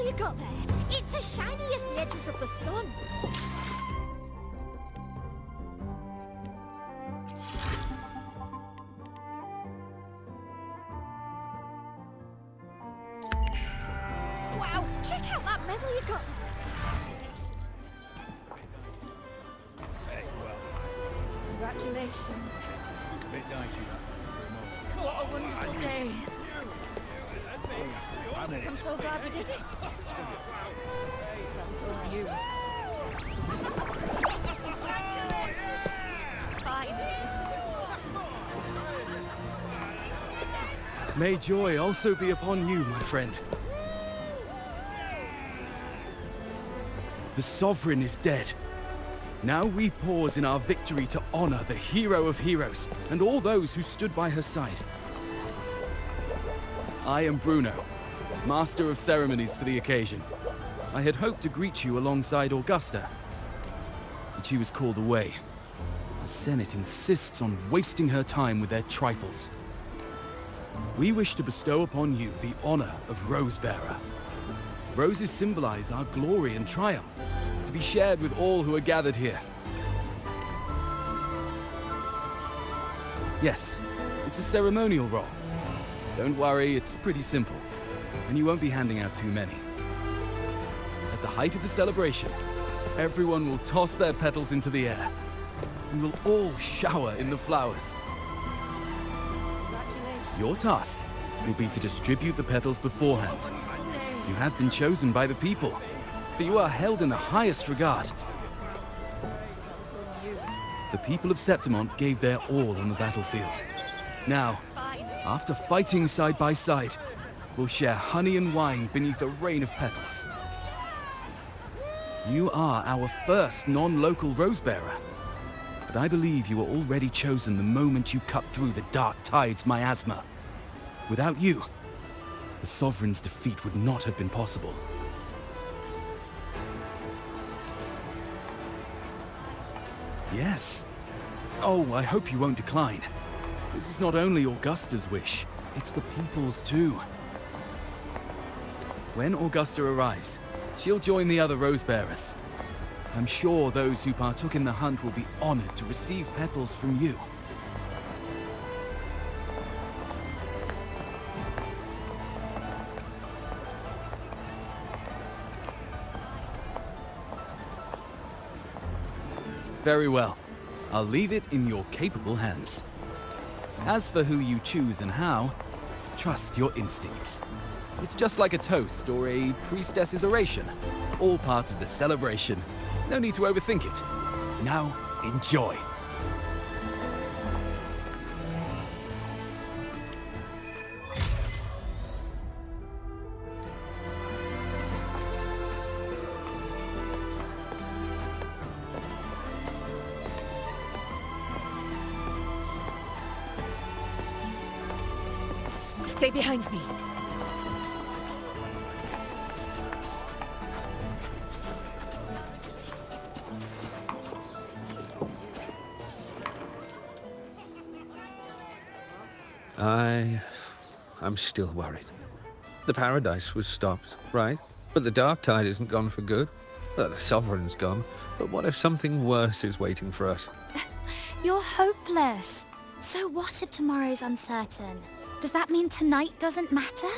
you got there? It's as shiny as the edges of the sun. Wow, check out that medal you got there. Hey, well, Congratulations. a bit dicey that for a moment. What a wonderful day. I'm in it. I'm so glad we did it. Well done, you. Finally. May joy also be upon you, my friend. The Sovereign is dead. Now we pause in our victory to honor the hero of heroes and all those who stood by her side. I am Bruno, Master of Ceremonies for the occasion. I had hoped to greet you alongside Augusta, but she was called away. The Senate insists on wasting her time with their trifles. We wish to bestow upon you the honor of Rosebearer. Roses symbolize our glory and triumph, to be shared with all who are gathered here. Yes, it's a ceremonial role. Don't worry, it's pretty simple, and you won't be handing out too many. At the height of the celebration, everyone will toss their petals into the air. We will all shower in the flowers. Your task will be to distribute the petals beforehand. You have been chosen by the people, but you are held in the highest regard. The people of Septimont gave their all on the battlefield. Now, after fighting side by side, we'll share honey and wine beneath a rain of petals. You are our first non-local Rosebearer, but I believe you were already chosen the moment you cut through the dark tide's miasma. Without you, the Sovereign's defeat would not have been possible. Yes. Oh, I hope you won't decline. This is not only Augusta's wish, it's the people's too. When Augusta arrives, she'll join the other Rosebearers. I'm sure those who partook in the hunt will be honored to receive petals from you. Very well. I'll leave it in your capable hands. As for who you choose and how, trust your instincts. It's just like a toast or a priestess's oration. All part of the celebration. No need to overthink it. Now, enjoy. Stay behind me. I'm still worried. The paradise was stopped, right? But the dark tide isn't gone for good. The Sovereign's gone. But what if something worse is waiting for us? You're hopeless. So what if tomorrow's uncertain? Does that mean tonight doesn't matter?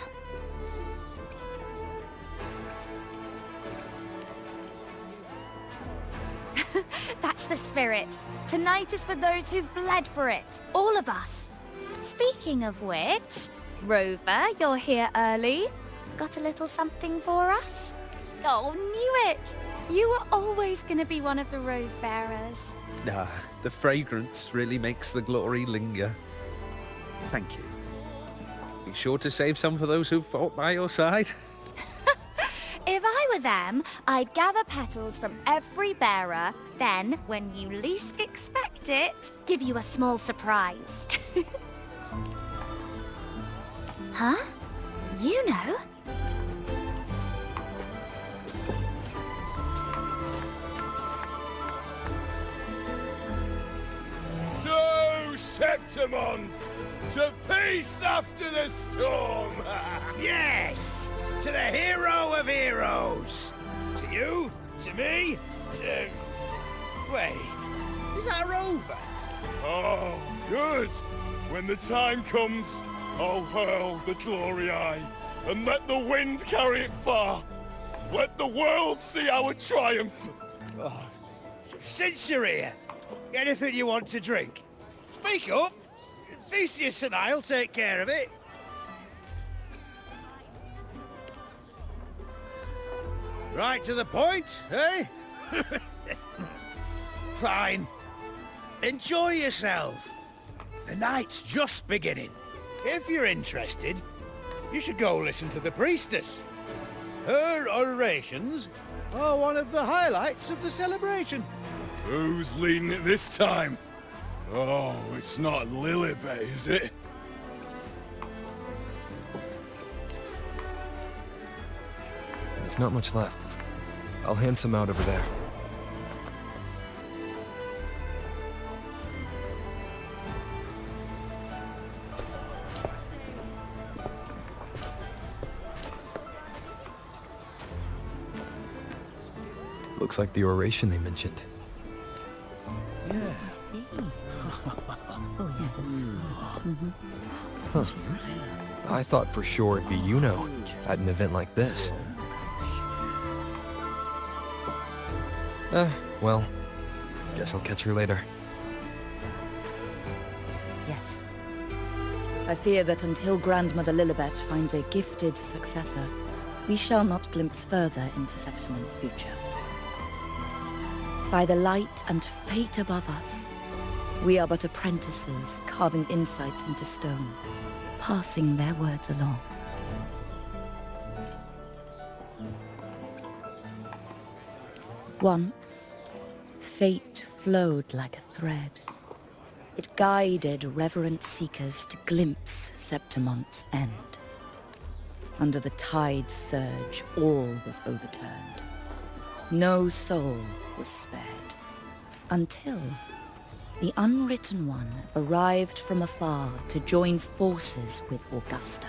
That's the spirit. Tonight is for those who've bled for it. All of us. Speaking of which, Rover, you're here early. Got a little something for us? Oh, knew it! You were always going to be one of the Rose Bearers. The fragrance really makes the glory linger. Thank you. Be sure to save some for those who fought by your side. If I were them, I'd gather petals from every bearer, then, when you least expect it, give you a small surprise. Huh? You know? To Septimont! Septimons! To peace after the storm! Yes! To the hero of heroes! To you, to me, to... Wait, is that Rover? Oh, good! When the time comes, I'll hurl the glory eye, and let the wind carry it far. Let the world see our triumph! Oh, since you're here, anything you want to drink? Speak up! Theseus and I'll take care of it. Right to the point, eh? Fine. Enjoy yourself. The night's just beginning. If you're interested, you should go listen to the priestess. Her orations are one of the highlights of the celebration. Who's leading it this time? Oh, it's not Lilibet, is it? There's not much left. I'll hand some out over there. Looks like the oration they mentioned. Yeah. See? Oh, yes. Huh. I thought for sure it'd be Yuno at an event like this. Well, guess I'll catch her later. Yes. I fear that until Grandmother Lilibet finds a gifted successor, we shall not glimpse further into Septimon's future. By the light and fate above us, we are but apprentices carving insights into stone, passing their words along. Once, fate flowed like a thread. It guided reverent seekers to glimpse Septimon's end. Under the tide's surge, all was overturned. No soul was spared. Until the Unwritten One arrived from afar to join forces with Augusta.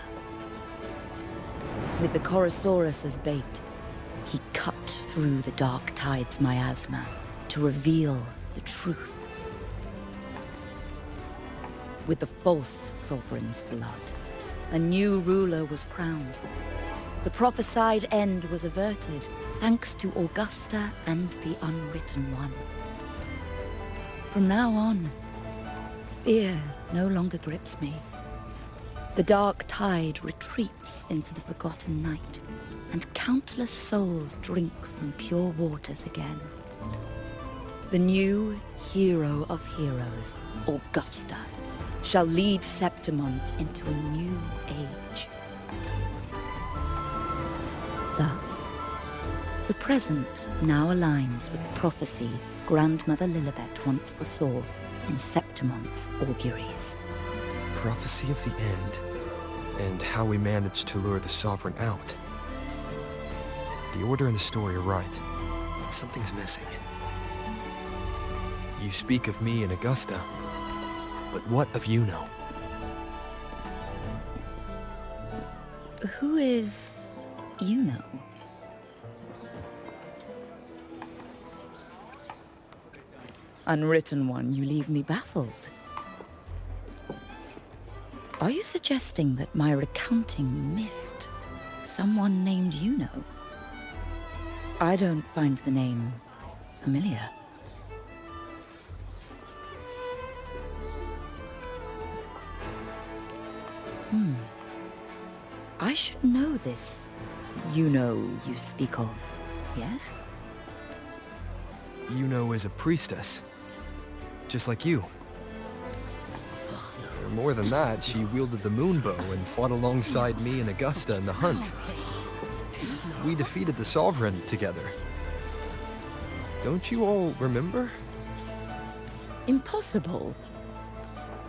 With the Chorosaurus as bait, he cut through the dark tide's miasma to reveal the truth. With the false sovereign's blood, a new ruler was crowned. The prophesied end was averted, thanks to Augusta and the Unwritten One. From now on, fear no longer grips me. The dark tide retreats into the forgotten night, and countless souls drink from pure waters again. The new hero of heroes, Augusta, shall lead Septimon into a new age. Thus, the present now aligns with the prophecy Grandmother Lilibet once foresaw in Septimon's auguries. Prophecy of the end, and how we managed to lure the Sovereign out. The order and the story are right. Something's missing. You speak of me and Augusta, but what of Yuno? Who is Yuno? Unwritten One, you leave me baffled. Are you suggesting that my recounting missed someone named Yuno? I don't find the name familiar. I should know this Yuno you speak of, yes? Yuno is a priestess, just like you. More than that, she wielded the moonbow and fought alongside me and Augusta in the hunt. We defeated the Sovereign together. Don't you all remember? Impossible.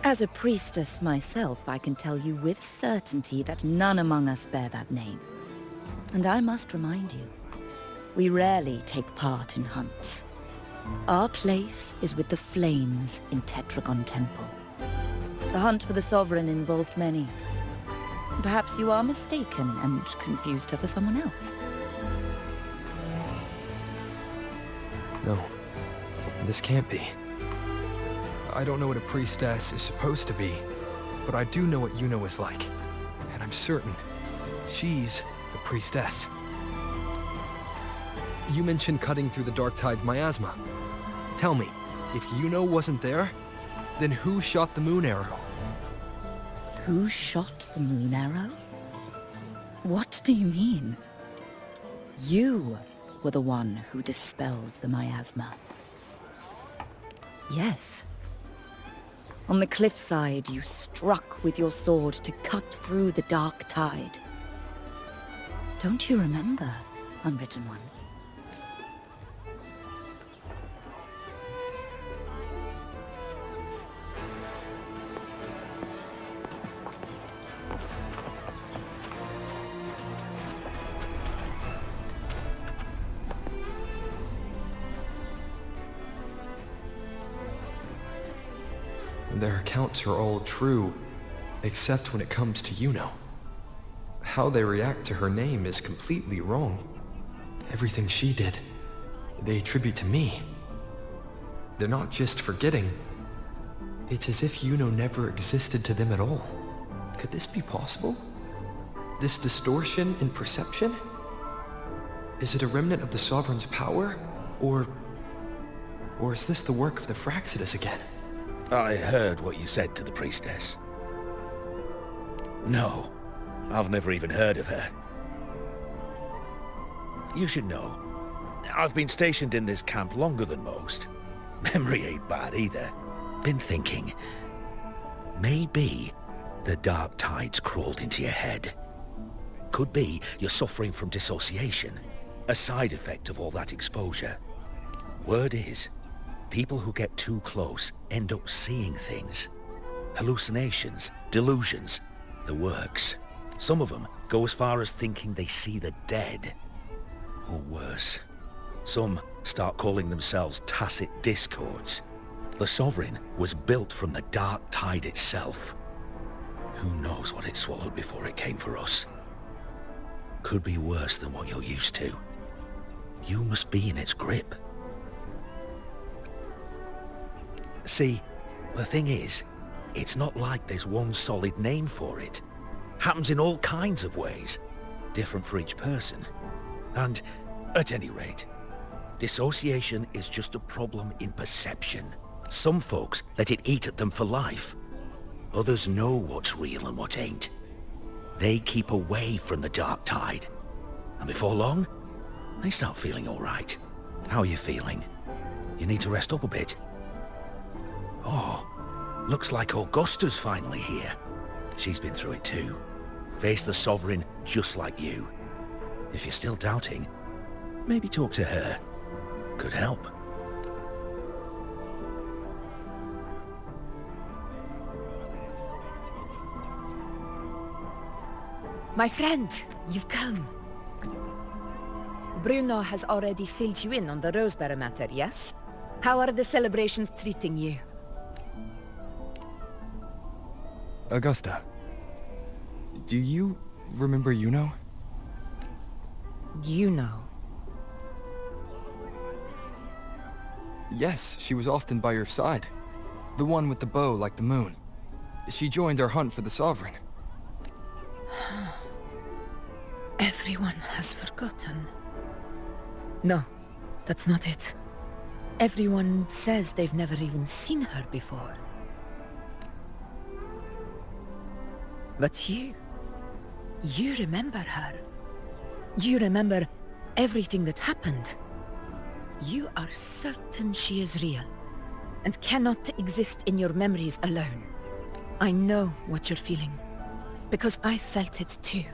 As a priestess myself, I can tell you with certainty that none among us bear that name. And I must remind you, we rarely take part in hunts. Our place is with the flames in Tetragon Temple. The hunt for the Sovereign involved many. Perhaps you are mistaken and confused her for someone else. No, this can't be. I don't know what a priestess is supposed to be, but I do know what Yuno is like. And I'm certain she's a priestess. You mentioned cutting through the Dark Tide's miasma. Tell me, if Yuno wasn't there, then who shot the moon arrow? Who shot the moon arrow? What do you mean? You were the one who dispelled the miasma. Yes. On the cliffside, you struck with your sword to cut through the Dark Tide. Don't you remember, Unwritten One? Their accounts are all true, except when it comes to Yuno. How they react to her name is completely wrong. Everything she did, they attribute to me. They're not just forgetting. It's as if Yuno never existed to them at all. Could this be possible? This distortion in perception? Is it a remnant of the Sovereign's power? Or is this the work of the Fraxidus again? I heard what you said to the priestess. No, I've never even heard of her. You should know, I've been stationed in this camp longer than most. Memory ain't bad either. Been thinking, maybe the Dark Tide's crawled into your head. Could be you're suffering from dissociation, a side effect of all that exposure. Word is, people who get too close end up seeing things. Hallucinations, delusions, the works. Some of them go as far as thinking they see the dead. Or worse. Some start calling themselves tacit discords. The Sovereign was built from the Dark Tide itself. Who knows what it swallowed before it came for us? Could be worse than what you're used to. You must be in its grip. See, the thing is, it's not like there's one solid name for it. Happens in all kinds of ways, different for each person. And, at any rate, dissociation is just a problem in perception. Some folks let it eat at them for life. Others know what's real and what ain't. They keep away from the Dark Tide. And before long, they start feeling all right. How are you feeling? You need to rest up a bit. Oh, looks like Augusta's finally here. She's been through it too. Faced the Sovereign just like you. If you're still doubting, maybe talk to her. Could help. My friend, you've come. Bruno has already filled you in on the Rosebearer matter, yes? How are the celebrations treating you? Augusta, do you remember Yuno? Yuno. Yes, she was often by your side. The one with the bow like the moon. She joined our hunt for the Sovereign. Everyone has forgotten. No, that's not it. Everyone says they've never even seen her before. But you remember her. You remember everything that happened. You are certain she is real, and cannot exist in your memories alone. I know what you're feeling, because I felt it too.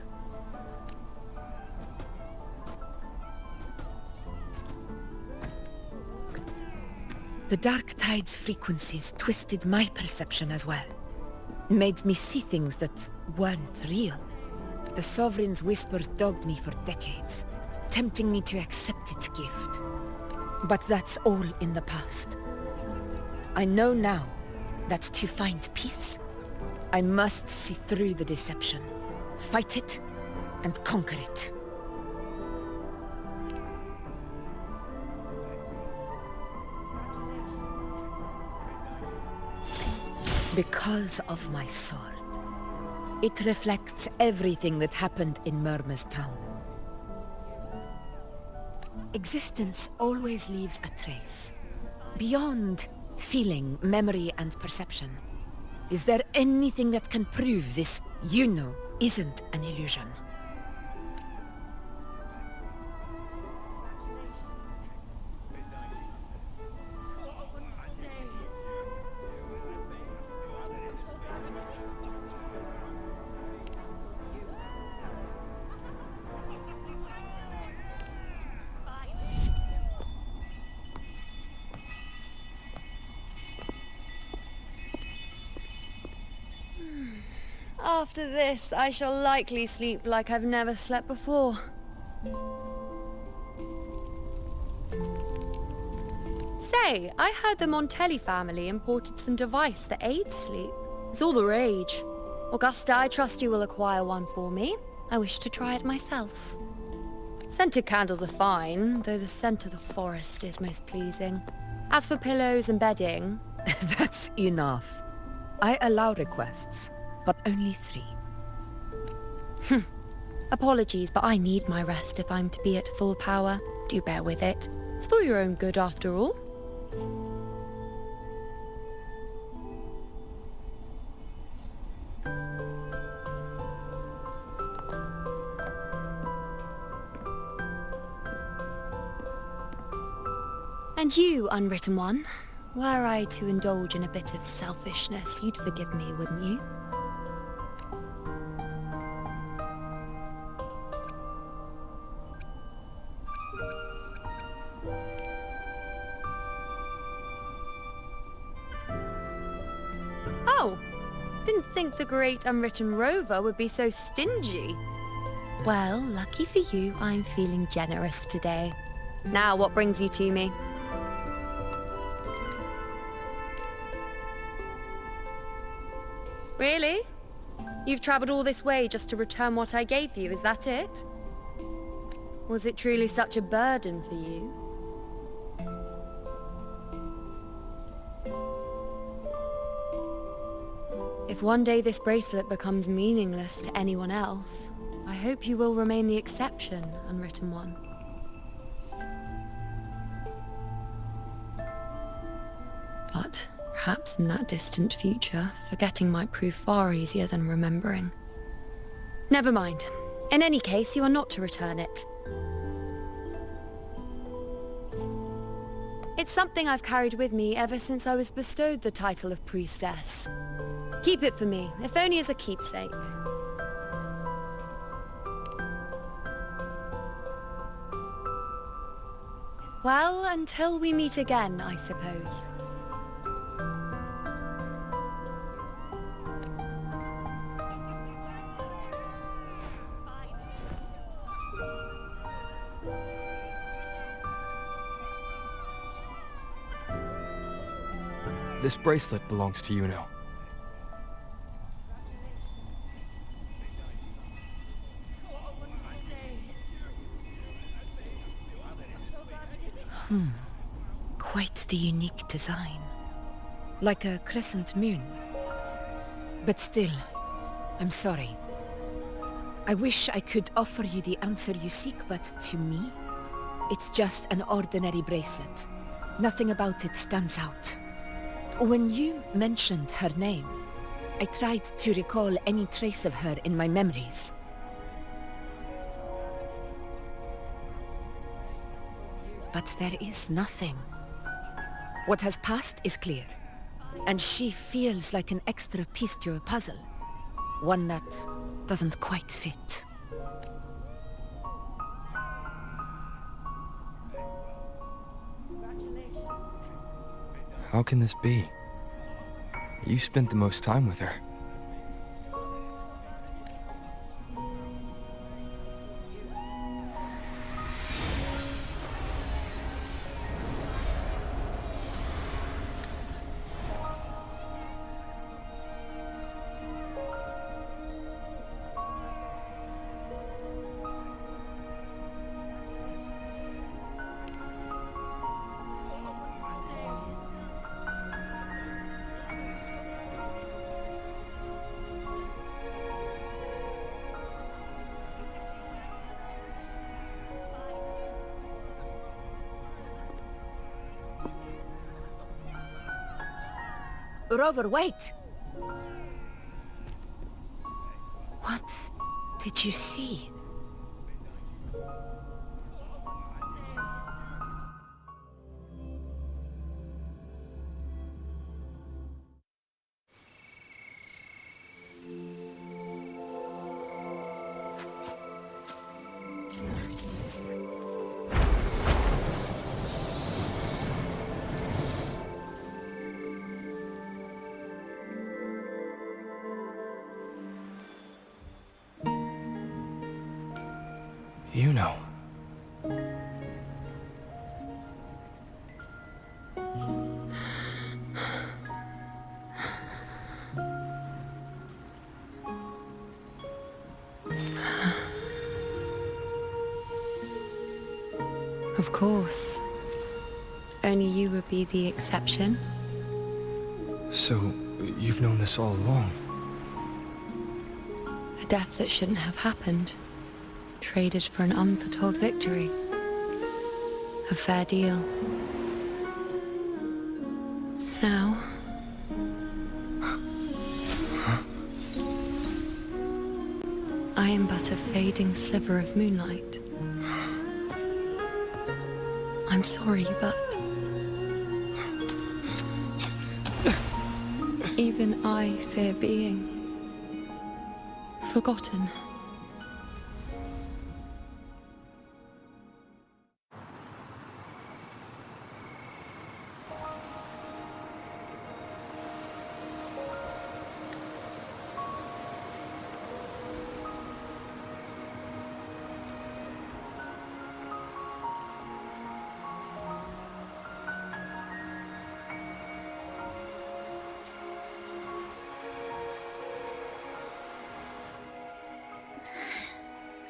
The Dark Tide's frequencies twisted my perception as well. Made me see things that weren't real. The Sovereign's whispers dogged me for decades, tempting me to accept its gift. But that's all in the past. I know now that to find peace, I must see through the deception. Fight it and conquer it. Because of my sword. It reflects everything that happened in Murma's town. Existence always leaves a trace. Beyond feeling, memory, and perception. Is there anything that can prove this isn't an illusion? After this, I shall likely sleep like I've never slept before. Say, I heard the Montelli family imported some device that aids sleep. It's all the rage. Augusta, I trust you will acquire one for me. I wish to try it myself. Scented candles are fine, though the scent of the forest is most pleasing. As for pillows and bedding... That's enough. I allow requests, but only 3. Apologies, but I need my rest if I'm to be at full power. Do bear with it. It's for your own good after all. And you, Unwritten One, were I to indulge in a bit of selfishness, you'd forgive me, wouldn't you? Oh, didn't think the great Unwritten Rover would be so stingy. Well, lucky for you, I'm feeling generous today. Now, what brings you to me? Really? You've travelled all this way just to return what I gave you, is that it? Was it truly such a burden for you? If one day this bracelet becomes meaningless to anyone else, I hope you will remain the exception, Unwritten One. But perhaps in that distant future, forgetting might prove far easier than remembering. Never mind. In any case, you are not to return it. It's something I've carried with me ever since I was bestowed the title of priestess. Keep it for me, if only as a keepsake. Well, until we meet again, I suppose. This bracelet belongs to Yuno. Quite the unique design. Like a crescent moon. But still, I'm sorry. I wish I could offer you the answer you seek, but to me, it's just an ordinary bracelet. Nothing about it stands out. When you mentioned her name, I tried to recall any trace of her in my memories. But there is nothing. What has passed is clear, and she feels like an extra piece to a puzzle. One that doesn't quite fit. How can this be? You spent the most time with her. Rover, wait! What did you see? You know. Of course. Only you would be the exception. So, you've known this all along? A death that shouldn't have happened. Traded for an unforetold victory. A fair deal. Now... I am but a fading sliver of moonlight. I'm sorry, but... even I fear being... forgotten.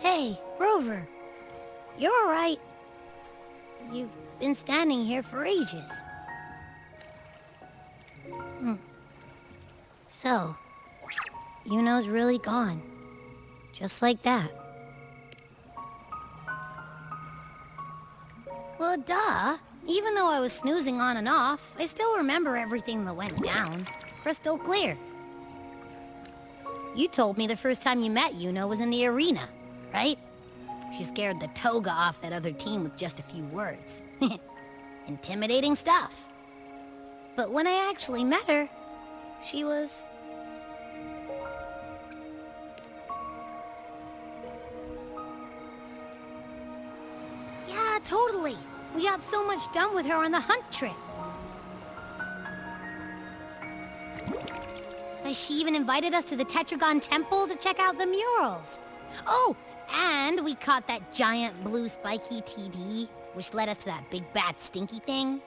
Hey, Rover. You're all right. You've been standing here for ages. So, Yuno's really gone. Just like that. Well, duh. Even though I was snoozing on and off, I still remember everything that went down. Crystal clear. You told me the first time you met Yuno was in the arena, right? She scared the toga off that other team with just a few words. Intimidating stuff. But when I actually met her, she was... Yeah, totally. We got so much done with her on the hunt trip. She even invited us to the Tetragon Temple to check out the murals. Oh, and we caught that giant blue spiky TD, which led us to that big bad stinky thing.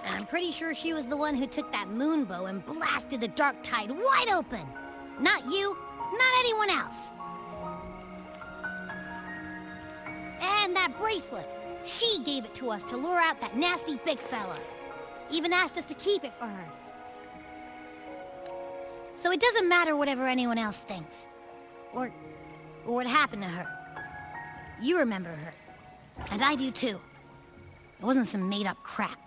I'm pretty sure she was the one who took that moon bow and blasted the dark tide wide open. Not you, not anyone else. And that bracelet. She gave it to us to lure out that nasty big fella. Even asked us to keep it for her. So it doesn't matter whatever anyone else thinks. Or what happened to her. You remember her. And I do too. It wasn't some made-up crap.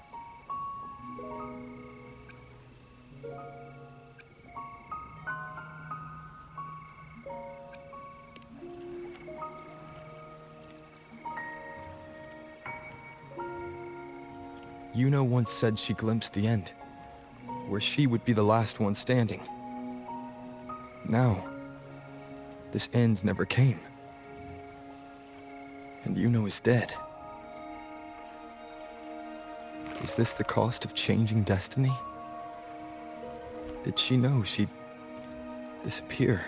Yuno once said she glimpsed the end, where she would be the last one standing. Now, this end never came. And Yuno is dead. Is this the cost of changing destiny? Did she know she'd disappear,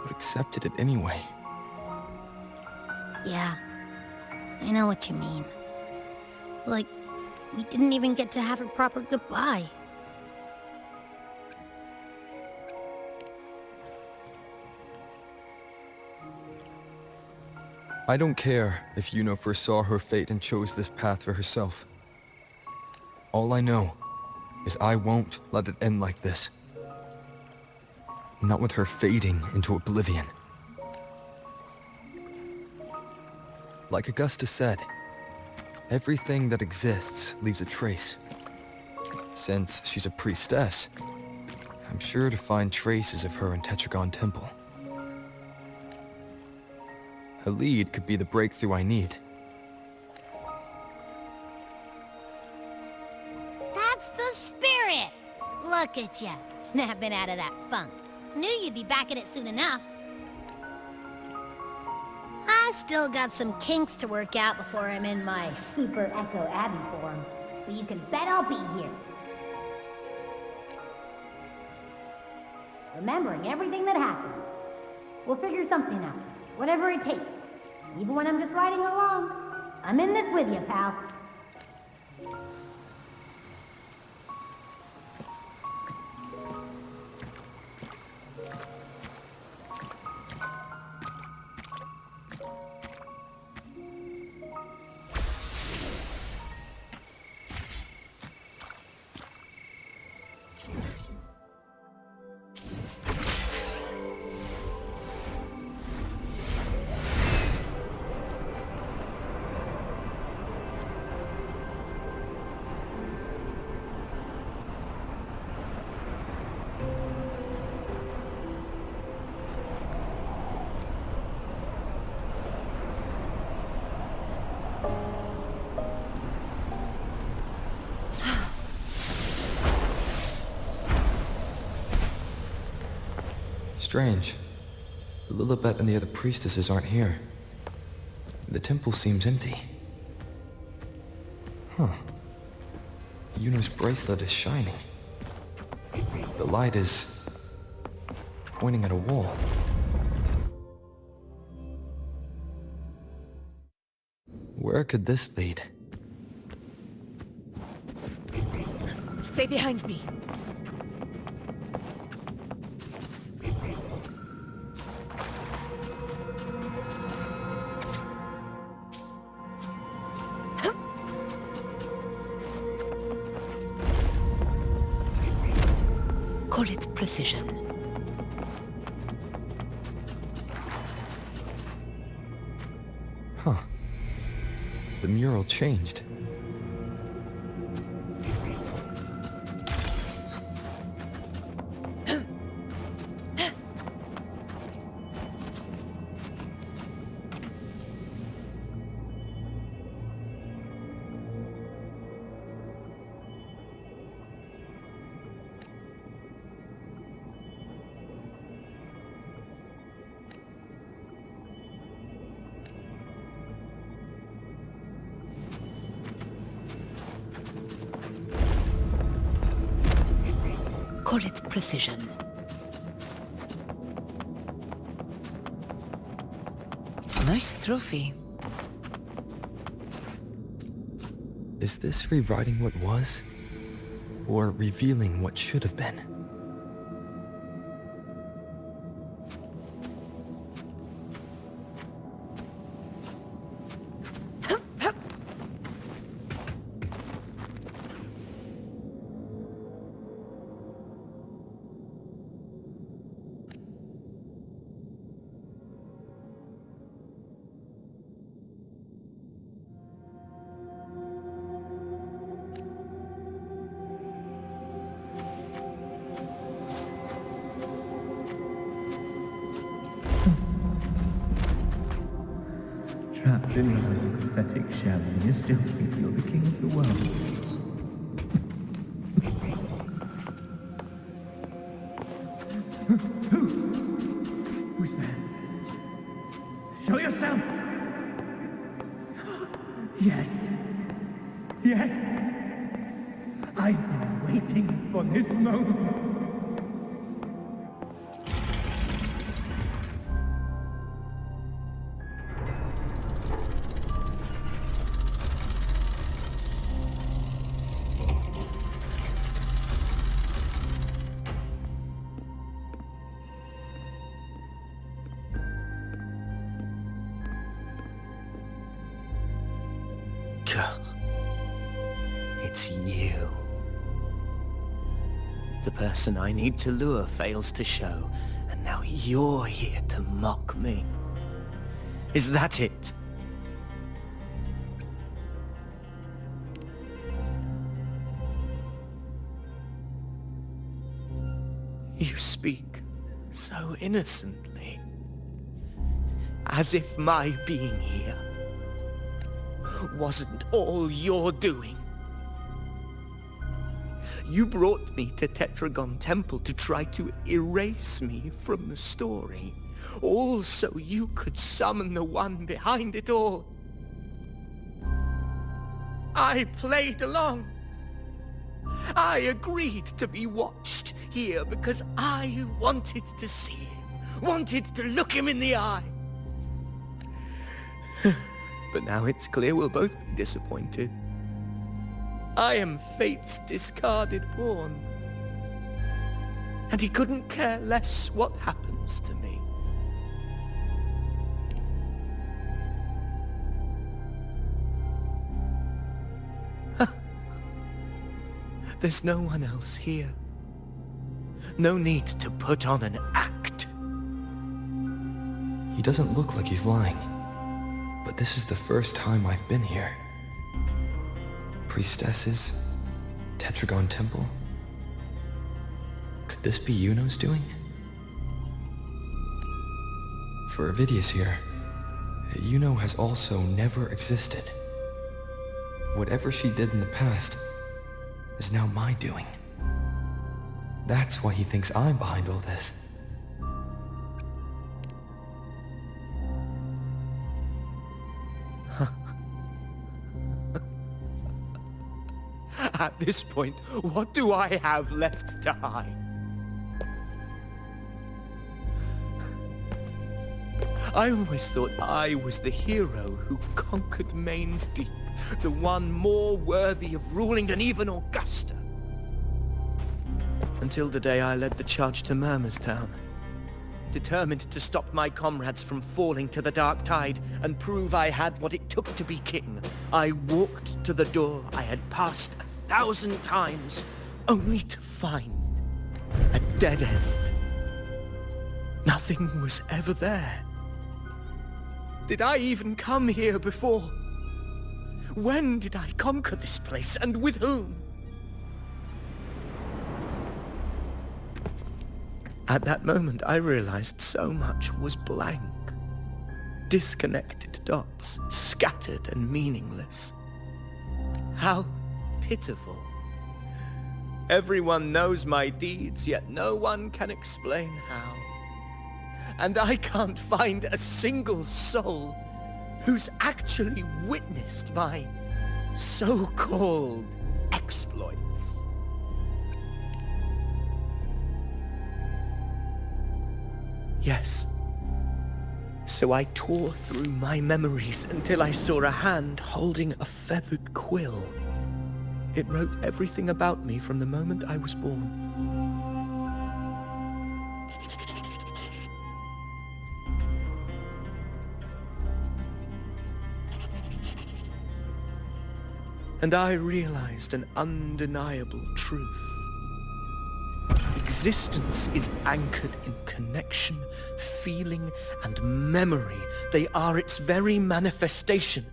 but accepted it anyway? Yeah, I know what you mean. Like, we didn't even get to have a proper goodbye. I don't care if Yuno foresaw her fate and chose this path for herself. All I know is I won't let it end like this. Not with her fading into oblivion. Like Augusta said, everything that exists leaves a trace. Since she's a priestess, I'm sure to find traces of her in Tetragon Temple. Her lead could be the breakthrough I need. That's the spirit! Look at ya, snapping out of that funk. Knew you'd be back at it soon enough. I still got some kinks to work out before I'm in my Super Echo Abbey form, but you can bet I'll be here. Remembering everything that happened. We'll figure something out, whatever it takes. Even when I'm just riding along. I'm in this with you, pal. Strange. Lilibet and the other priestesses aren't here. The temple seems empty. Huh. Yuno's bracelet is shining. The light is pointing at a wall. Where could this lead? Stay behind me. Call it precision. Huh. The mural changed. Call it precision. Nice trophy. Is this rewriting what was? Or revealing what should have been? Trapped in your pathetic shell, and you still think you're the king of the world. Who's there? Show yourself! Yes. Yes! I've been waiting for this moment. It's you. The person I need to lure fails to show, and now you're here to mock me. Is that it? You speak so innocently, as if my being here wasn't all you're doing. You brought me to Tetragon Temple to try to erase me from the story, all so you could summon the one behind it all. I played along. I agreed to be watched here because I wanted to see him, wanted to look him in the eye. But now it's clear we'll both be disappointed. I am fate's discarded pawn. And he couldn't care less what happens to me. There's no one else here. No need to put on an act. He doesn't look like he's lying, but this is the first time I've been here. Priestesses, Tetragon Temple. Could this be Yuno's doing? For Avidius here, Yuno has also never existed. Whatever she did in the past is now my doing. That's why he thinks I'm behind all this. At this point, what do I have left to hide? I always thought I was the hero who conquered Main's Deep, the one more worthy of ruling than even Augusta. Until the day I led the charge to Murmur's Town, determined to stop my comrades from falling to the dark tide and prove I had what it took to be king. I walked to the door I had passed 1,000 times, only to find a dead end. Nothing was ever there. Did I even come here before? When did I conquer this place, and with whom? At that moment, I realized so much was blank. Disconnected dots, scattered and meaningless. How pitiful. Everyone knows my deeds, yet no one can explain how. And I can't find a single soul who's actually witnessed my so-called exploits. Yes. So I tore through my memories until I saw a hand holding a feathered quill. It wrote everything about me from the moment I was born. And I realized an undeniable truth. Existence is anchored in connection, feeling, and memory. They are its very manifestation.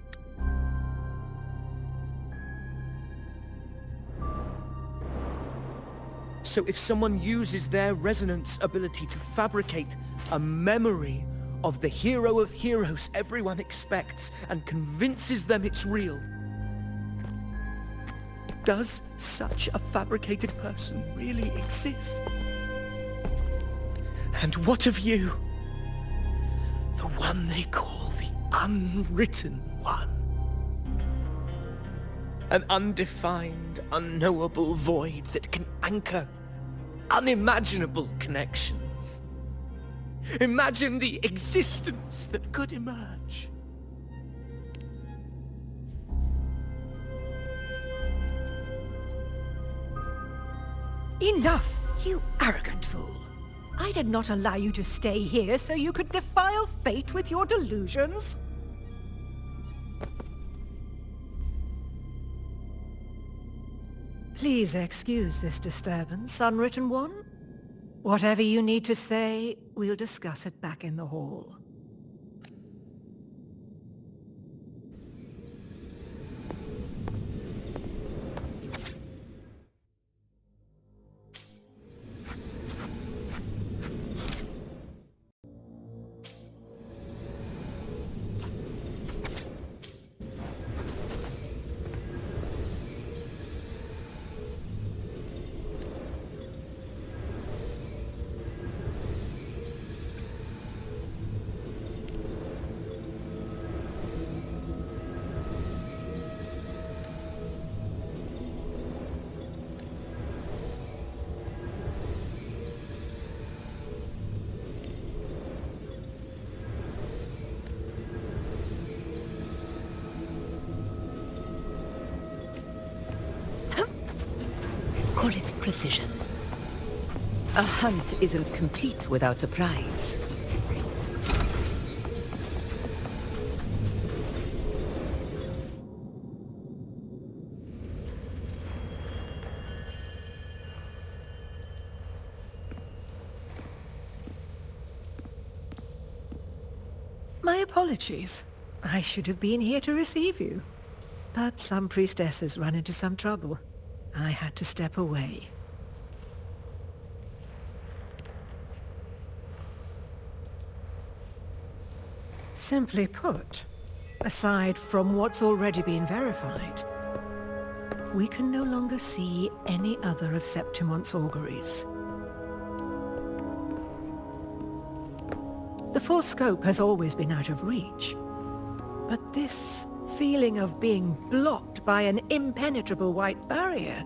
So if someone uses their resonance ability to fabricate a memory of the hero of heroes everyone expects and convinces them it's real, does such a fabricated person really exist? And what of you? The one they call the Unwritten One. An undefined, unknowable void that can anchor unimaginable connections. Imagine the existence that could emerge. Enough, you arrogant fool. I did not allow you to stay here so you could defile fate with your delusions. Please excuse this disturbance, Unwritten One. Whatever you need to say, we'll discuss it back in the hall. Call it precision. A hunt isn't complete without a prize. My apologies. I should have been here to receive you. But some priestesses run into some trouble. I had to step away. Simply put, aside from what's already been verified, we can no longer see any other of Septimon's auguries. The full scope has always been out of reach, but this feeling of being blocked by an impenetrable white barrier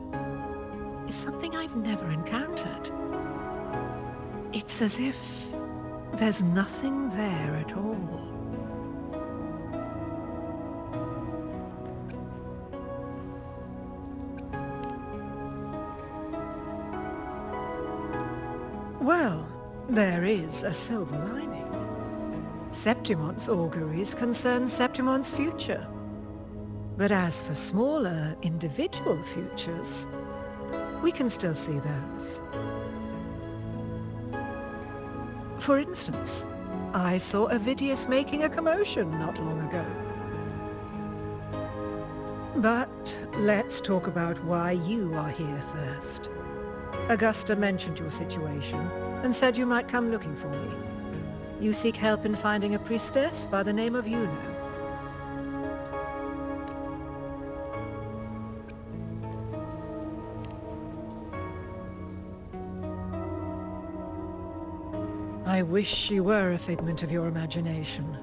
is something I've never encountered. It's as if there's nothing there at all. Well, there is a silver lining. Septimon's auguries concern Septimon's future. But as for smaller, individual futures, we can still see those. For instance, I saw Avidius making a commotion not long ago. But let's talk about why you are here first. Augusta mentioned your situation and said you might come looking for me. You seek help in finding a priestess by the name of Yuno. I wish she were a figment of your imagination,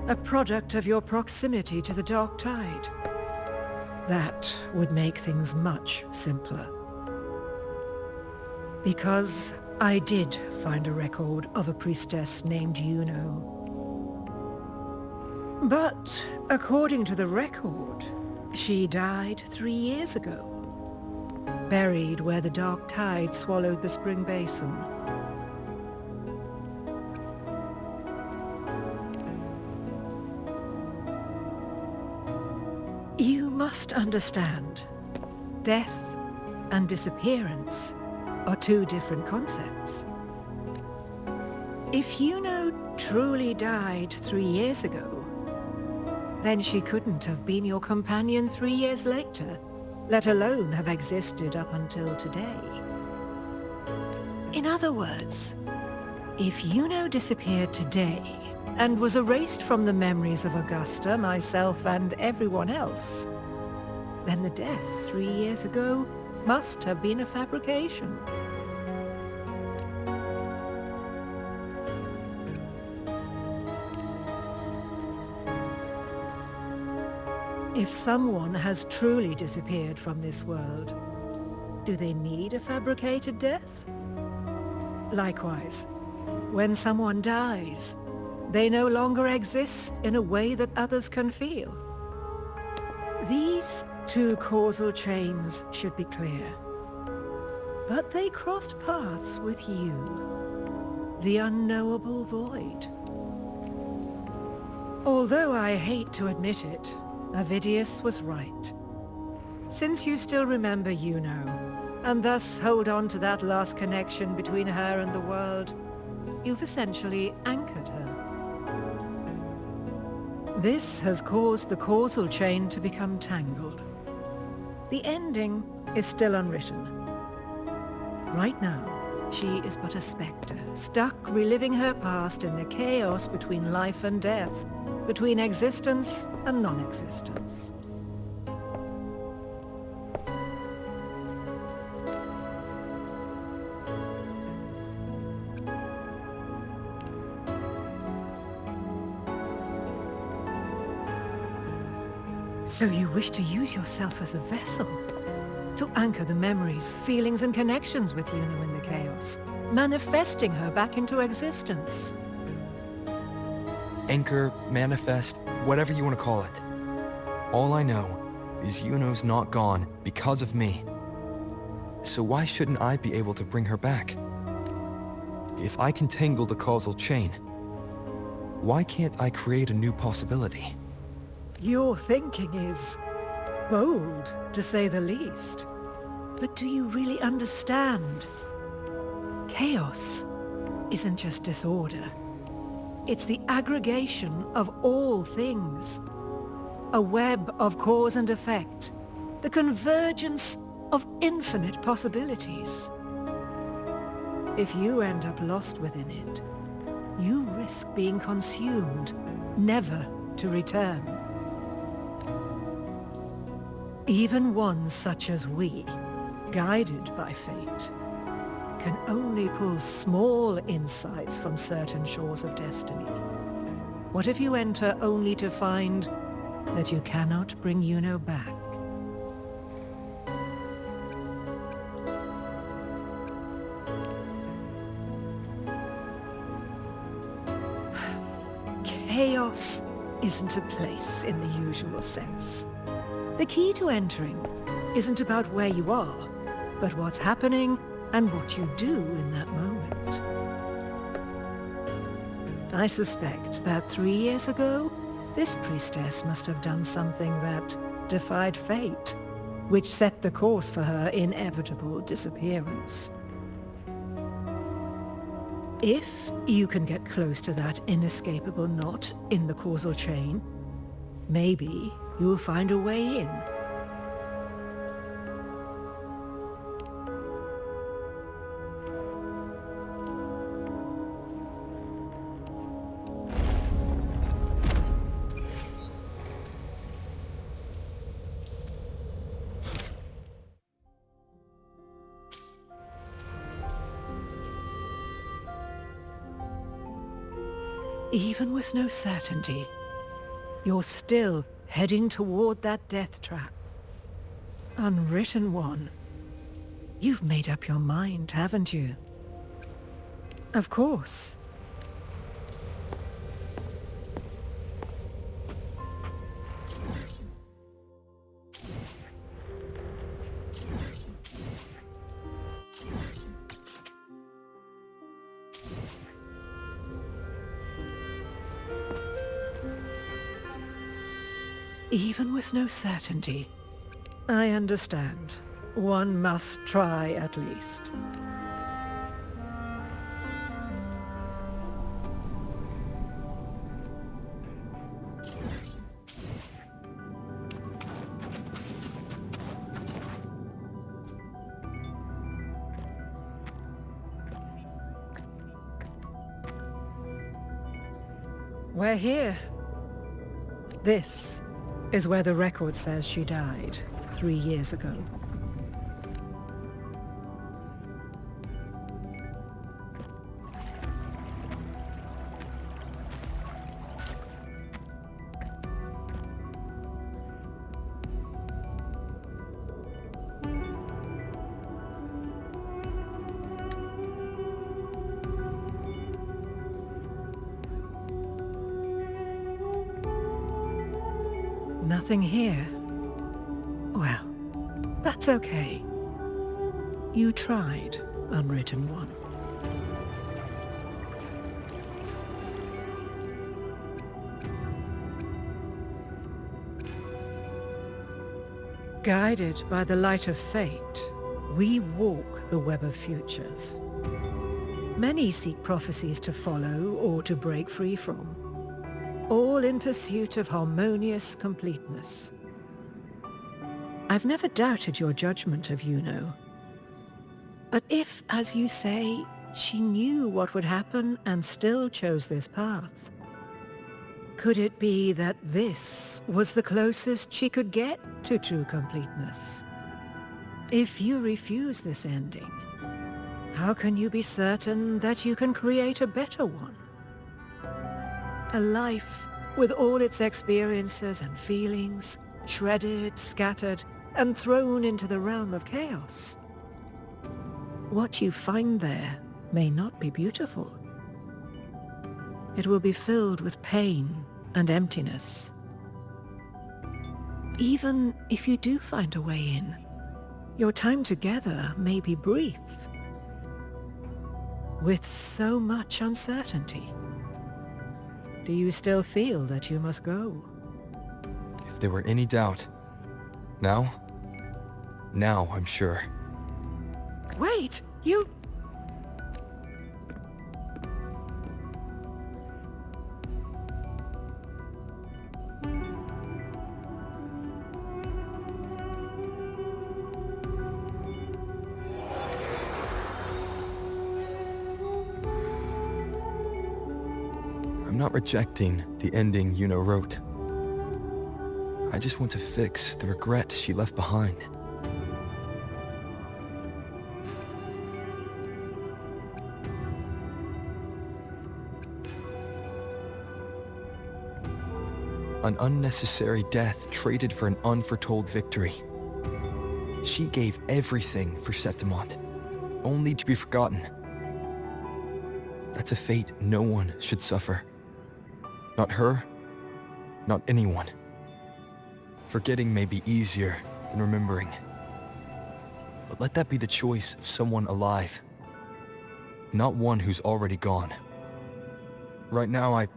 a product of your proximity to the Dark Tide. That would make things much simpler. Because I did find a record of a priestess named Yuno. But according to the record, she died 3 years ago, buried where the Dark Tide swallowed the spring basin. You must understand, death and disappearance are two different concepts. If Yuno truly died 3 years ago, then she couldn't have been your companion 3 years later, let alone have existed up until today. In other words, if Yuno disappeared today and was erased from the memories of Augusta, myself, and everyone else, then the death 3 years ago must have been a fabrication. If someone has truly disappeared from this world, do they need a fabricated death? Likewise, when someone dies, they no longer exist in a way that others can feel. These two causal chains should be clear. But they crossed paths with you, the unknowable void. Although I hate to admit it, Avidius was right. Since you still remember Yuno, and thus hold on to that last connection between her and the world, you've essentially anchored her. This has caused the causal chain to become tangled. The ending is still unwritten. Right now, she is but a spectre, stuck reliving her past in the chaos between life and death, between existence and non-existence. So you wish to use yourself as a vessel? To anchor the memories, feelings and connections with Yuno in the chaos, manifesting her back into existence. Anchor, manifest, whatever you want to call it. All I know is Yuno's not gone because of me. So why shouldn't I be able to bring her back? If I can tangle the causal chain, why can't I create a new possibility? Your thinking is bold, to say the least. But do you really understand? Chaos isn't just disorder. It's the aggregation of all things. A web of cause and effect. The convergence of infinite possibilities. If you end up lost within it, you risk being consumed, never to return. Even ones such as we, guided by fate, can only pull small insights from certain shores of destiny. What if you enter only to find that you cannot bring Yuno back? Chaos isn't a place in the usual sense. The key to entering isn't about where you are, but what's happening and what you do in that moment. I suspect that 3 years ago, this priestess must have done something that defied fate, which set the course for her inevitable disappearance. If you can get close to that inescapable knot in the causal chain, maybe you'll find a way in. Even with no certainty, you're still heading toward that death trap. Unwritten one. You've made up your mind, haven't you? Of course. Even with no certainty. I understand. One must try at least. We're here. This is where the record says she died 3 years ago. Nothing here. Well, that's okay. You tried, Unwritten One. Guided by the light of fate, we walk the web of futures. Many seek prophecies to follow or to break free from, all in pursuit of harmonious completeness. I've never doubted your judgment of Yuno. But if, as you say, she knew what would happen and still chose this path, could it be that this was the closest she could get to true completeness? If you refuse this ending, how can you be certain that you can create a better one? A life with all its experiences and feelings, shredded, scattered, and thrown into the realm of chaos. What you find there may not be beautiful. It will be filled with pain and emptiness. Even if you do find a way in, your time together may be brief, with so much uncertainty. Do you still feel that you must go? If there were any doubt, now I'm sure. Wait, you... I'm not rejecting the ending Yuno wrote. I just want to fix the regrets she left behind. An unnecessary death traded for an unforetold victory. She gave everything for Septimont, only to be forgotten. That's a fate no one should suffer. Not her, not anyone. Forgetting may be easier than remembering. But let that be the choice of someone alive, not one who's already gone. Right now, I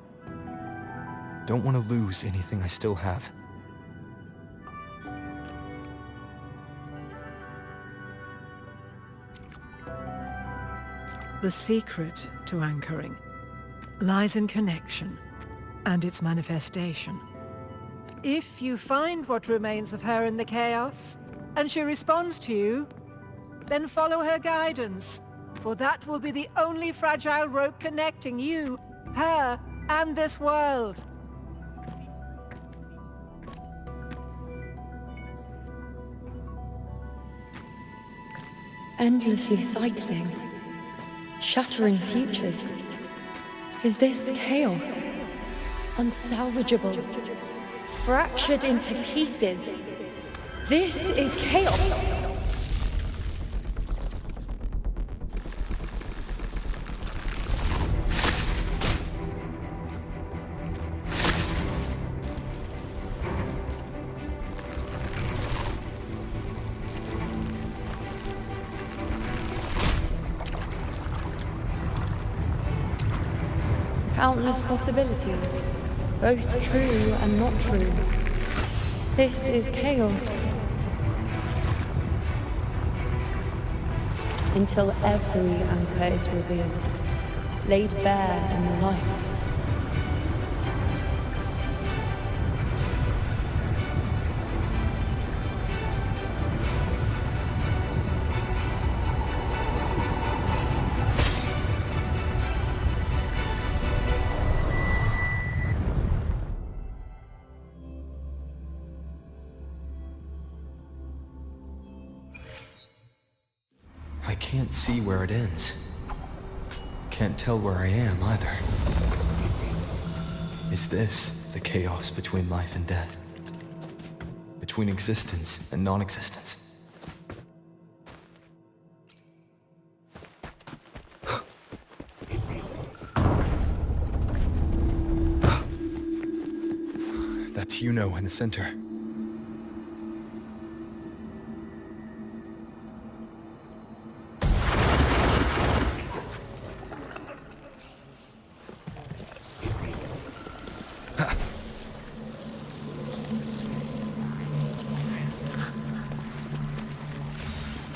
don't want to lose anything I still have. The secret to anchoring lies in connection and its manifestation. If you find what remains of her in the chaos, and she responds to you, then follow her guidance, for that will be the only fragile rope connecting you, her, and this world. Endlessly cycling, shattering futures. Is this chaos? Unsalvageable, fractured into pieces. This is chaos. Countless possibilities, both true and not true. This is chaos. Until every anchor is revealed, laid bare in the light. I can't see where it ends. Can't tell where I am either. Is this the chaos between life and death? Between existence and non-existence? That's Yuno in the center.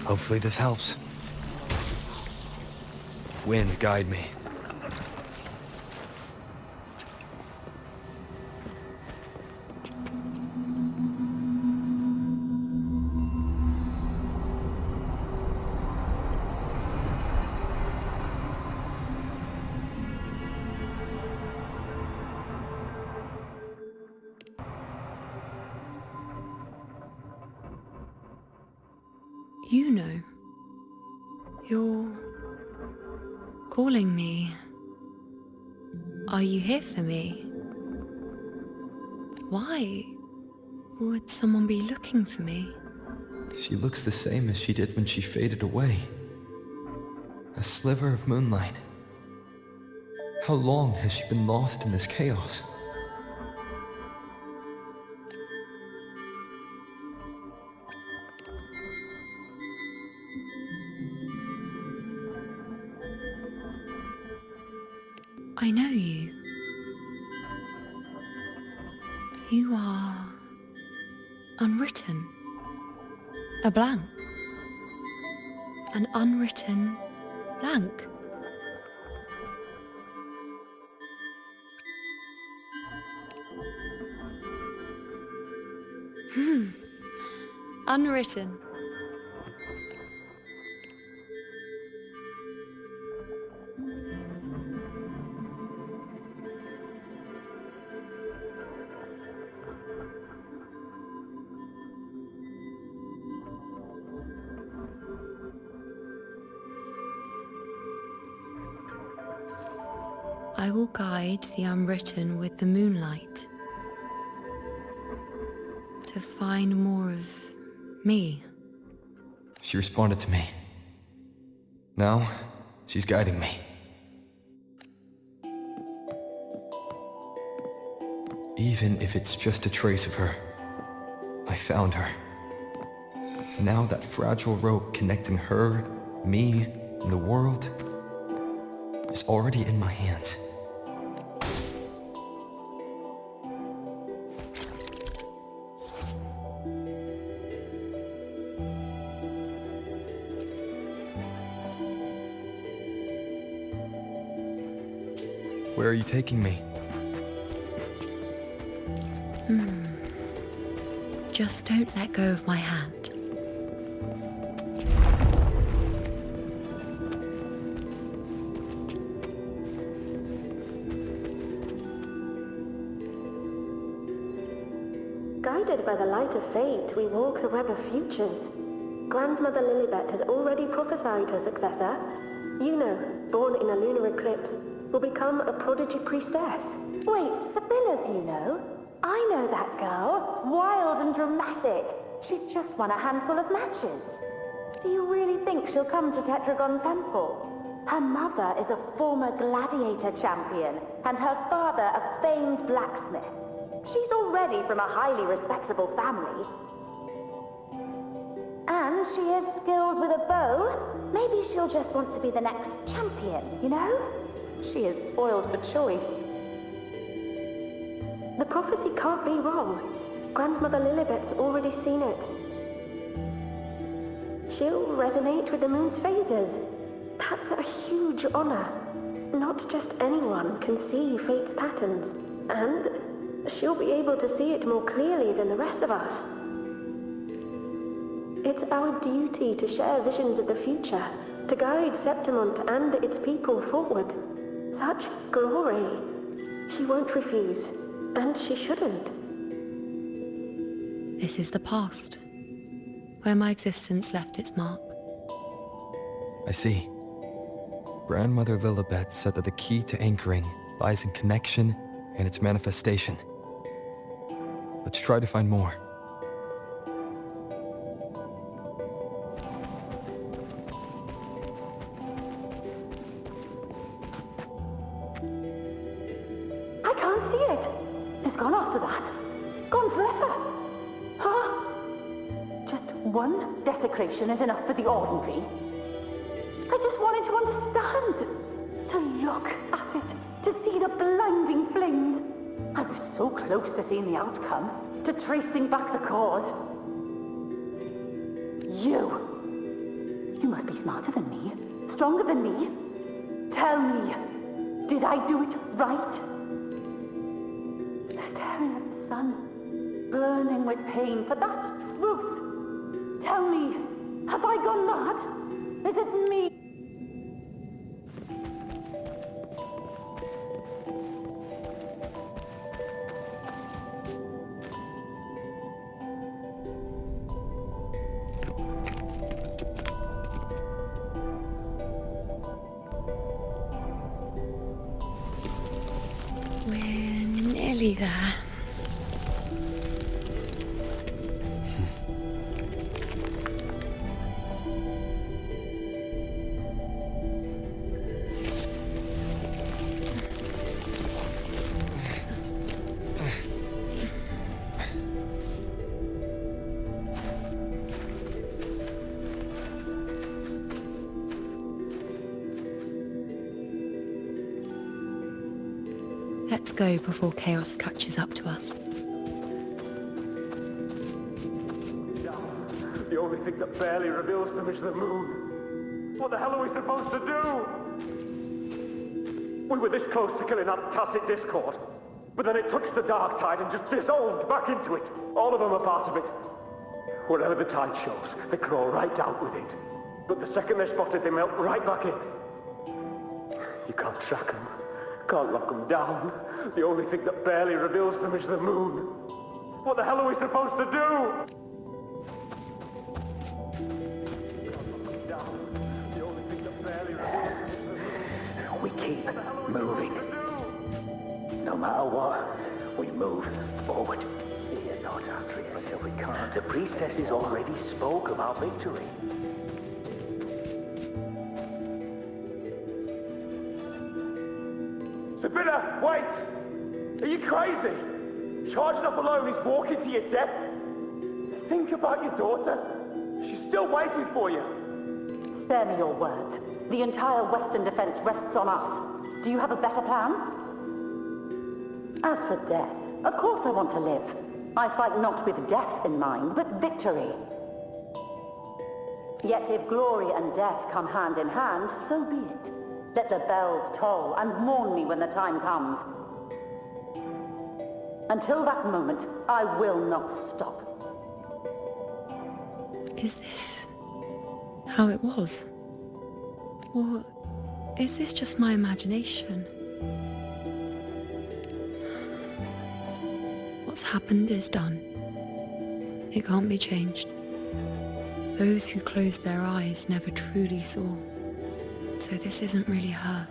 Hopefully this helps. Wind, guide me. You know, you're calling me. Are you here for me? Why would someone be looking for me? She looks the same as she did when she faded away. A sliver of moonlight. How long has she been lost in this chaos? I know you. You are unwritten. A blank. An unwritten blank. Unwritten. I will guide the unwritten with the moonlight to find more of me. She responded to me. Now, she's guiding me. Even if it's just a trace of her, I found her. Now that fragile rope connecting her, me, and the world is already in my hands. Where are you taking me? Just don't let go of my hand. Guided by the light of fate, we walk the web of futures. Grandmother Lilibet has already prophesied her successor. Yuno, born in a lunar eclipse, will become a prodigy priestess. Wait, Sibylla's Yuno? I know that girl. Wild and dramatic. She's just won a handful of matches. Do you really think she'll come to Tetragon Temple? Her mother is a former gladiator champion, and her father a famed blacksmith. She's already from a highly respectable family. And she is skilled with a bow. Maybe she'll just want to be the next champion, you know? She is spoiled for choice. The prophecy can't be wrong. Grandmother Lilibet's already seen it. She'll resonate with the moon's phases. That's a huge honor. Not just anyone can see fate's patterns, and she'll be able to see it more clearly than the rest of us. It's our duty to share visions of the future, to guide Septimont and its people forward. Such glory. She won't refuse, and she shouldn't. This is the past, where my existence left its mark. I see. Grandmother Lilibet said that the key to anchoring lies in connection and its manifestation. Let's try to find more. I can't see it. It's gone after that. Gone forever. Huh? Just one desecration is enough for the ordinary. I just wanted to understand. To look at it. To see the blinding flames. I was so close to seeing the outcome. To tracing back the cause. You must be smarter than me, stronger than me. Tell me, did I do it right? Staring at the sun, burning with pain for that truth. Tell me, have I gone mad? Is it me? We're nearly there. Let's go before chaos catches up to us. The only thing that barely reveals them is the moon. What the hell are we supposed to do? We were this close to killing that tacit discord, but then it touched the dark tide and just dissolved back into it. All of them are part of it. Wherever the tide shows, they crawl right out with it. But the second they're spotted, they melt right back in. You can't track them. Can't lock them down. The only thing that barely reveals them is the moon. What the hell are we supposed to do? We keep moving. No matter what, we move forward. Fear not, Andrea, so we can't. The priestesses already spoke about victory. Sabina, wait! Are you crazy? Charging up alone is walking to your death. Think about your daughter. She's still waiting for you. Spare me your words. The entire Western defense rests on us. Do you have a better plan? As for death, of course I want to live. I fight not with death in mind, but victory. Yet if glory and death come hand in hand, so be it. Let the bells toll and mourn me when the time comes. Until that moment, I will not stop. Is this how it was? Or is this just my imagination? What's happened is done. It can't be changed. Those who closed their eyes never truly saw. So this isn't really her.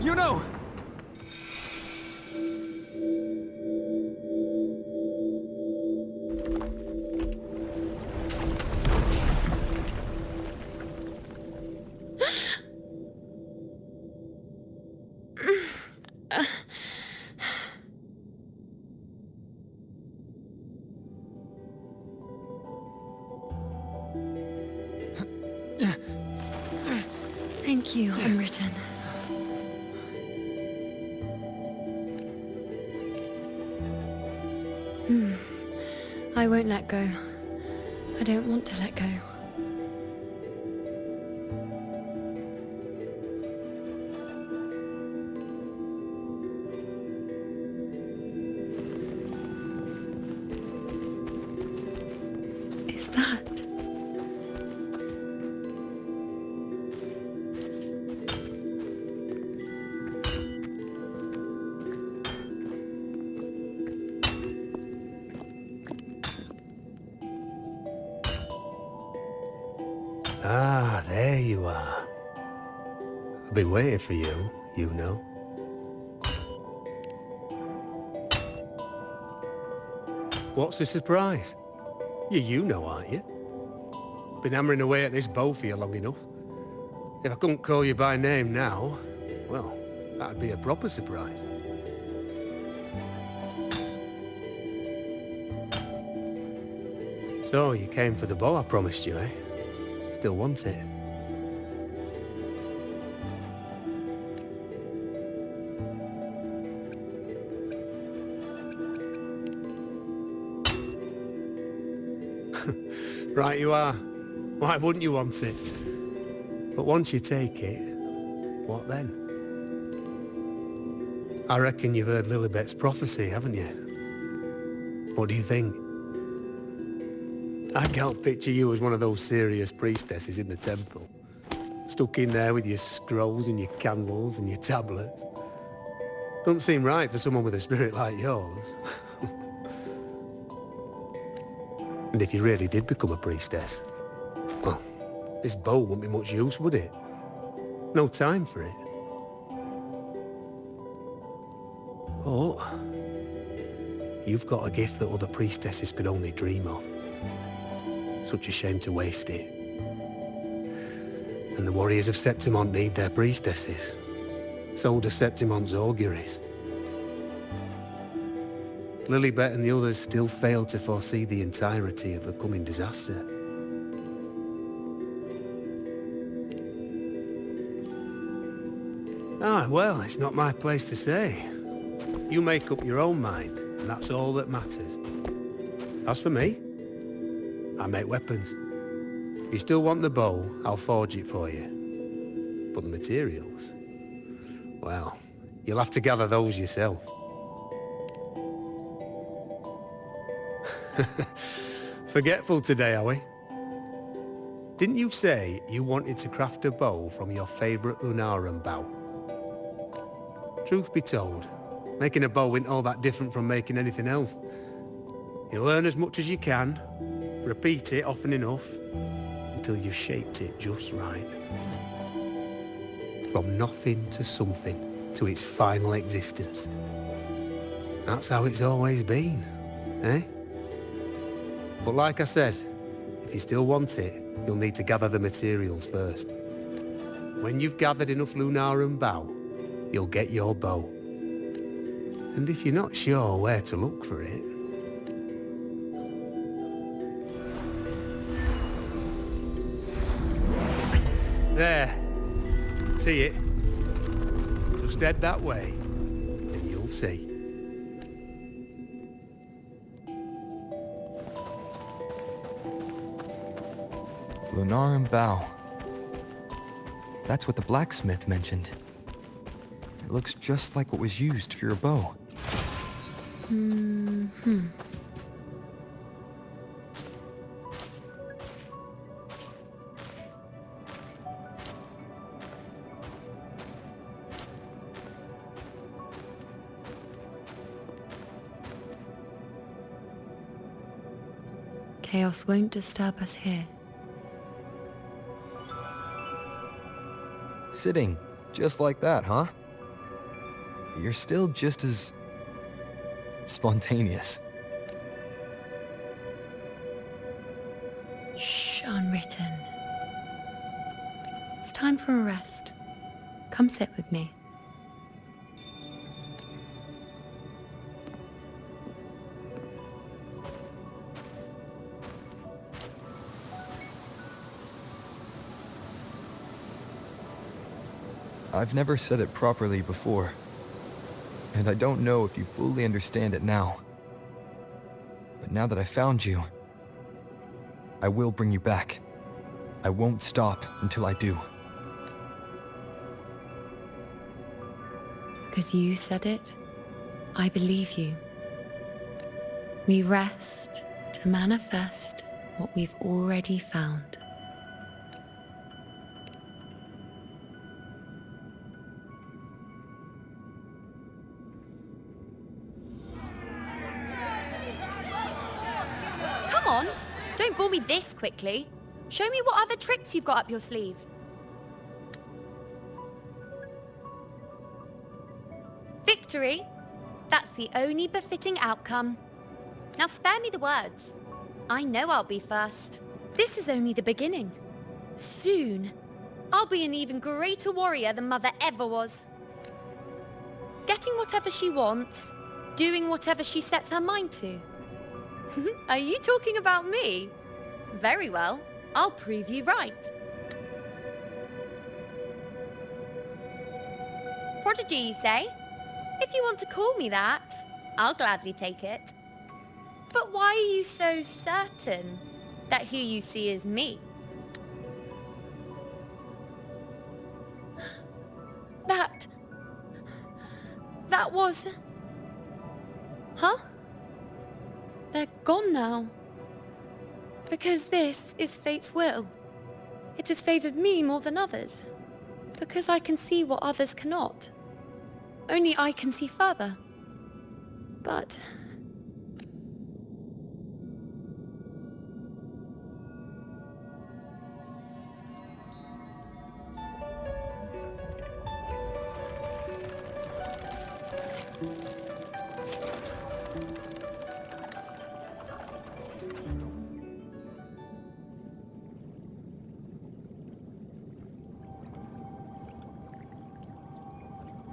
You know! Thank you, Unwritten. I won't let go. I don't want to let go. Is that? Ah, there you are. I've been waiting for you, you know. What's the surprise? You know, aren't you? Been hammering away at this bow for you long enough. If I couldn't call you by name now, well, that'd be a proper surprise. So, you came for the bow I promised you, eh? Still want it? Right you are. Why wouldn't you want it? But once you take it, what then? I reckon you've heard Lilibet's prophecy, haven't you? What do you think? I can't picture you as one of those serious priestesses in the temple. Stuck in there with your scrolls and your candles and your tablets. Doesn't seem right for someone with a spirit like yours. And if you really did become a priestess, well, this bow wouldn't be much use, would it? No time for it. But you've got a gift that other priestesses could only dream of. Such a shame to waste it. And the warriors of Septimont need their priestesses. So do Septimont's auguries. Lilibet and the others still failed to foresee the entirety of the coming disaster. Ah, well, it's not my place to say. You make up your own mind, and that's all that matters. As for me, I make weapons. If you still want the bow, I'll forge it for you. But the materials, well, you'll have to gather those yourself. Forgetful today, are we? Didn't you say you wanted to craft a bow from your favourite Lunarum bow? Truth be told, making a bow isn't all that different from making anything else. You learn as much as you can, repeat it often enough, until you've shaped it just right. From nothing to something, to its final existence. That's how it's always been, eh? But like I said, if you still want it, you'll need to gather the materials first. When you've gathered enough Lunarum bow, you'll get your bow. And if you're not sure where to look for it... There. See it? Just head that way, and you'll see. Lunarum bow. That's what the blacksmith mentioned. It looks just like what was used for your bow. Chaos won't disturb us here. Sitting, just like that, huh? You're still just as... spontaneous. Shh, unwritten. It's time for a rest. Come sit with me. I've never said it properly before, and I don't know if you fully understand it now. But now that I found you, I will bring you back. I won't stop until I do. Because you said it, I believe you. We rest to manifest what we've already found. Come on, don't bore me this quickly. Show me what other tricks you've got up your sleeve. Victory? That's the only befitting outcome. Now spare me the words. I know I'll be first. This is only the beginning. Soon, I'll be an even greater warrior than Mother ever was. Getting whatever she wants, doing whatever she sets her mind to. Are you talking about me? Very well. I'll prove you right. Prodigy, you say? If you want to call me that, I'll gladly take it. But why are you so certain that who you see is me? That was... Huh? They're gone now. Because this is fate's will. It has favored me more than others. Because I can see what others cannot. Only I can see further. But...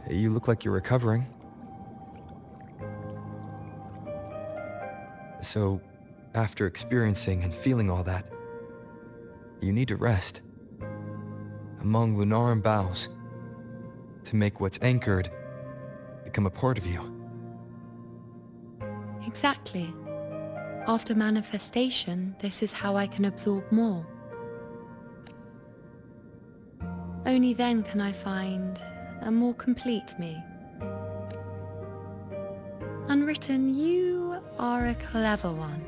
You look like you're recovering. So, after experiencing and feeling all that, you need to rest. Among Lunaran boughs, to make what's anchored become a part of you. Exactly. After manifestation, this is how I can absorb more. Only then can I find a more complete me. Unwritten, you are a clever one.